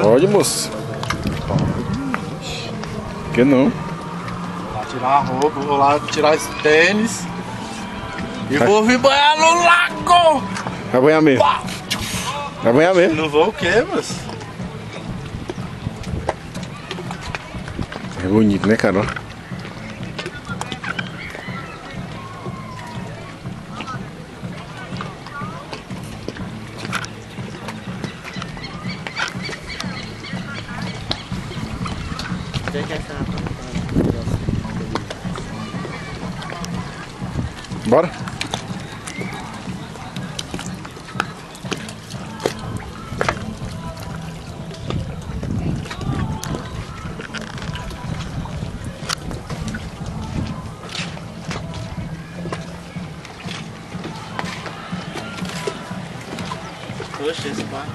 Pode, moço. Por que não? Vou lá tirar a roupa, vou lá tirar esse tênis. E vou vir banhar no lago! Vai banhar mesmo? Vai banhar mesmo? Não vou o quê, moço? É bonito, né, Carol? Bora? Poxa, esse barco.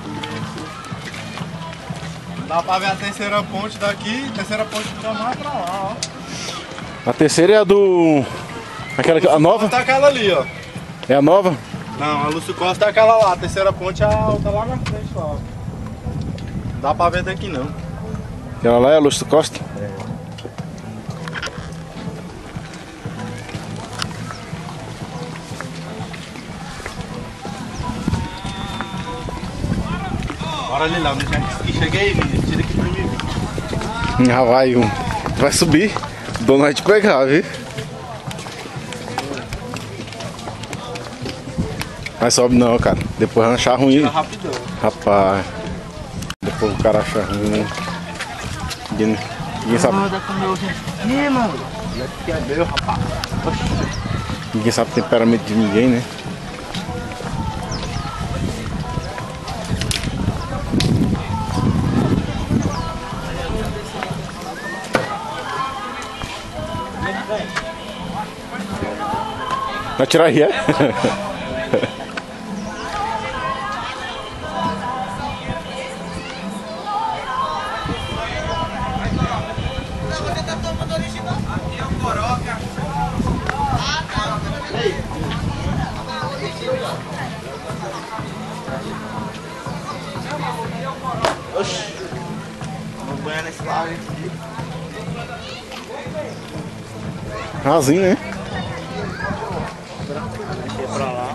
Dá pra ver a terceira ponte daqui, terceira ponte fica mais pra lá, ó. A terceira é a do... Aquela, a nova? Tá aquela ali, ó. É a nova? Não, a Lúcio Costa é aquela lá, a terceira ponte é a outra lá na frente, lá, ó. Não dá pra ver daqui não. Aquela lá é a Lúcio Costa? Bora ali lá, onde cheguei, tira aqui pra mim. Já vai, vai subir. O dono vai te pegar, viu? Mas sobe não, cara. Depois vai achar ruim. Tira rapidão. Rapaz. Depois o cara acha ruim. Ninguém sabe. Ih, mano. Aqui é meu, rapaz. Ninguém sabe o temperamento de ninguém, né? Vai tirar aí, é? Oxi. Vamos banhar nesse lago aqui. Rasinho, né? Deixa pra lá.